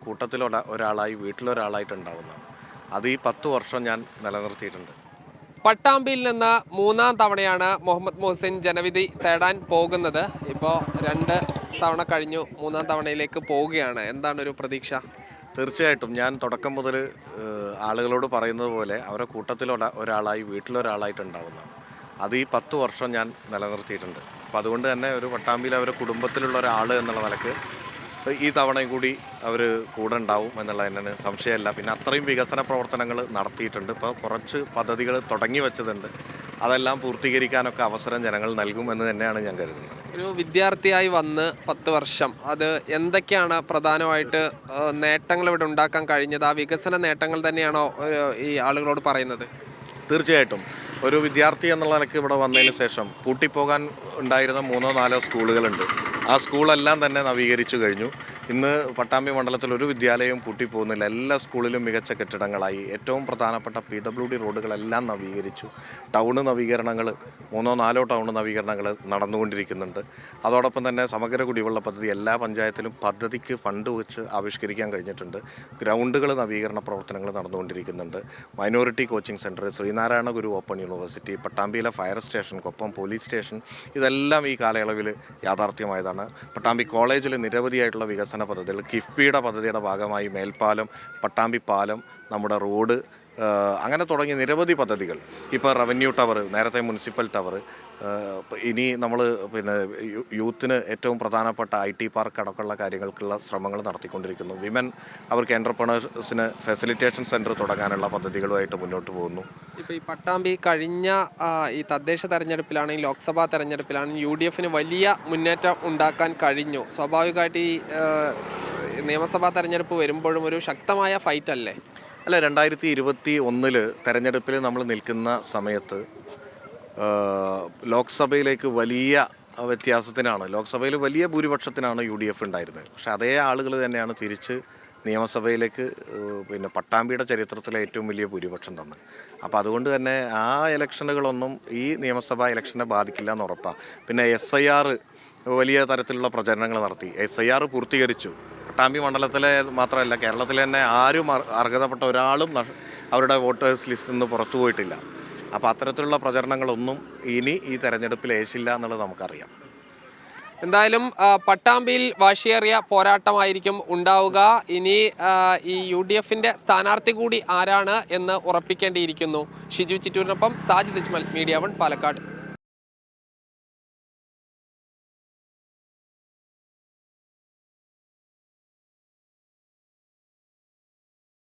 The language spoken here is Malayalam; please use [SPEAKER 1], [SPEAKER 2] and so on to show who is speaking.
[SPEAKER 1] കൂട്ടത്തിൽ ഒരാളായി വീട്ടിലൊരാളായിട്ടുണ്ടാവുന്നതാണ്. അത് ഈ 10 വർഷം ഞാൻ നിലനിർത്തിയിട്ടുണ്ട്.
[SPEAKER 2] പട്ടാമ്പിയിൽ നിന്ന് മൂന്നാം തവണയാണ് മുഹമ്മദ് മുഹസിൻ ജനവിധി തേടാൻ പോകുന്നത്. ഇപ്പോൾ 2 തവണ കഴിഞ്ഞു, മൂന്നാം തവണയിലേക്ക് പോവുകയാണ്. എന്താണ് ഒരു പ്രതീക്ഷ?
[SPEAKER 1] തീർച്ചയായിട്ടും ഞാൻ തുടക്കം മുതൽ ആളുകളോട് പറയുന്നത് പോലെ അവരുടെ കൂട്ടത്തിൽ ഒരാളായി വീട്ടിലൊരാളായിട്ടുണ്ടാവുന്നതാണ്. അത് ഈ 10 വർഷം ഞാൻ നിലനിർത്തിയിട്ടുണ്ട്. അപ്പോൾ അതുകൊണ്ട് തന്നെ ഒരു പട്ടാമ്പിയിൽ അവരുടെ കുടുംബത്തിലുള്ള ഒരാൾ എന്നുള്ള നിലക്ക് ഈ തവണയും കൂടി അവർ കൂടെ ഉണ്ടാവും എന്നുള്ളത് തന്നെയാണ്, സംശയമല്ല. പിന്നെ അത്രയും വികസന പ്രവർത്തനങ്ങൾ നടത്തിയിട്ടുണ്ട്. ഇപ്പോൾ കുറച്ച് പദ്ധതികൾ തുടങ്ങി വെച്ചതുണ്ട്. അതെല്ലാം പൂർത്തീകരിക്കാനൊക്കെ അവസരം ജനങ്ങൾ നൽകുമെന്ന് തന്നെയാണ് ഞാൻ കരുതുന്നത്.
[SPEAKER 2] ഒരു വിദ്യാർത്ഥിയായി വന്ന് 10 വർഷം, അത് എന്തൊക്കെയാണ് പ്രധാനമായിട്ട് നേട്ടങ്ങൾ ഇവിടെ ഉണ്ടാക്കാൻ കഴിഞ്ഞത്? ആ വികസന നേട്ടങ്ങൾ തന്നെയാണോ ഈ ആളുകളോട് പറയുന്നത്?
[SPEAKER 1] തീർച്ചയായിട്ടും ഒരു വിദ്യാർത്ഥി എന്നുള്ള നിലയ്ക്ക് ഇവിടെ വന്നതിന് ശേഷം പൂട്ടിപ്പോകാൻ ഉണ്ടായിരുന്ന 3-4 സ്കൂളുകളുണ്ട്. ആ സ്കൂളെല്ലാം തന്നെ നവീകരിച്ചു കഴിഞ്ഞു. ഇന്ന് പട്ടാമ്പി മണ്ഡലത്തിൽ ഒരു വിദ്യാലയവും പൂട്ടിപ്പോകുന്നില്ല. എല്ലാ സ്കൂളിലും മികച്ച കെട്ടിടങ്ങളായി. ഏറ്റവും പ്രധാനപ്പെട്ട PWD റോഡുകളെല്ലാം നവീകരിച്ചു. ടൗണ് നവീകരണങ്ങൾ 3-4 ടൗൺ നവീകരണങ്ങൾ നടന്നുകൊണ്ടിരിക്കുന്നുണ്ട്. അതോടൊപ്പം തന്നെ സമഗ്ര കുടിവെള്ള പദ്ധതി എല്ലാ പഞ്ചായത്തിലും പദ്ധതിക്ക് ഫണ്ട് വെച്ച് ആവിഷ്കരിക്കാൻ കഴിഞ്ഞിട്ടുണ്ട്. ഗ്രൗണ്ടുകൾ നവീകരണ പ്രവർത്തനങ്ങൾ നടന്നുകൊണ്ടിരിക്കുന്നുണ്ട്. Minority coaching centre, Sreenarayana Guru open university, പട്ടാമ്പിയിലെ fire station, Koppam police station, ഇതെല്ലാം ഈ കാലയളവിൽ യാഥാർത്ഥ്യമായതാണ്. പട്ടാമ്പി കോളേജിൽ നിരവധിയായിട്ടുള്ള വികസന പദ്ധതികൾ, കിഫ്ബിയുടെ പദ്ധതിയുടെ ഭാഗമായി മേൽപ്പാലം, പട്ടാമ്പി പാലം, നമ്മുടെ റോഡ്, അങ്ങനെ തുടങ്ങി നിരവധി പദ്ധതികൾ. ഇപ്പോൾ റവന്യൂ ടവർ, നേരത്തെ മുനിസിപ്പൽ ടവർ, ഇനി നമ്മൾ പിന്നെ യൂത്തിന് ഏറ്റവും പ്രധാനപ്പെട്ട IT പാർക്ക് അടക്കമുള്ള കാര്യങ്ങൾക്കുള്ള ശ്രമങ്ങൾ നടത്തിക്കൊണ്ടിരിക്കുന്നു. വിമൻ അവർക്ക് എൻ്റർപ്രണേഴ്സിന് ഫെസിലിറ്റേഷൻ സെൻറ്റർ തുടങ്ങാനുള്ള പദ്ധതികളുമായിട്ട് മുന്നോട്ട് പോകുന്നു.
[SPEAKER 2] ഇപ്പോൾ ഈ പട്ടാമ്പി കഴിഞ്ഞ ഈ തദ്ദേശ തെരഞ്ഞെടുപ്പിലാണെങ്കിൽ ലോക്സഭാ തെരഞ്ഞെടുപ്പിലാണെങ്കിൽ UDFന് വലിയ മുന്നേറ്റം ഉണ്ടാക്കാൻ കഴിഞ്ഞു. സ്വാഭാവികമായിട്ട് ഈ നിയമസഭാ തെരഞ്ഞെടുപ്പ് വരുമ്പോഴും ഒരു ശക്തമായ ഫൈറ്റ് അല്ലേ?
[SPEAKER 1] അല്ല, 2021 തെരഞ്ഞെടുപ്പിൽ നമ്മൾ നിൽക്കുന്ന സമയത്ത് ലോക്സഭയിലേക്ക് വലിയ വ്യത്യാസത്തിനാണ്, ലോക്സഭയിൽ വലിയ ഭൂരിപക്ഷത്തിനാണ് UDF ഉണ്ടായിരുന്നത്. പക്ഷേ അതേ ആളുകൾ തന്നെയാണ് തിരിച്ച് നിയമസഭയിലേക്ക് പിന്നെ പട്ടാമ്പിയുടെ ചരിത്രത്തിലെ ഏറ്റവും വലിയ ഭൂരിപക്ഷം തന്നത്. അപ്പോൾ അതുകൊണ്ട് തന്നെ ആ ഇലക്ഷനുകളൊന്നും ഈ നിയമസഭാ ഇലക്ഷനെ ബാധിക്കില്ല എന്ന് ഉറപ്പാണ്. പിന്നെ SIR വലിയ തരത്തിലുള്ള പ്രചരണങ്ങൾ നടത്തി. SIR പൂർത്തീകരിച്ചു. പട്ടാമ്പി മണ്ഡലത്തിലെ മാത്രമല്ല, കേരളത്തിലെ തന്നെ ആരും അർഹതപ്പെട്ട ഒരാളും അവരുടെ വോട്ടേഴ്സ് ലിസ്റ്റിൽ നിന്ന് പുറത്തു പോയിട്ടില്ല. അപ്പോൾ അത്തരത്തിലുള്ള പ്രചരണങ്ങളൊന്നും ഇനി ഈ തെരഞ്ഞെടുപ്പിൽ ഏശില്ല എന്നുള്ളത് നമുക്കറിയാം.
[SPEAKER 2] എന്തായാലും പട്ടാമ്പിയിൽ വാശിയേറിയ പോരാട്ടമായിരിക്കും ഉണ്ടാവുക. ഇനി ഈ UDFന്റെ സ്ഥാനാർത്ഥി കൂടി ആരാണ് എന്ന് ഉറപ്പിക്കേണ്ടിയിരിക്കുന്നു. ഷിജു ചിറ്റൂരിനൊപ്പം സാജിദ് അജ്മൽ, മീഡിയ 1 പാലക്കാട്.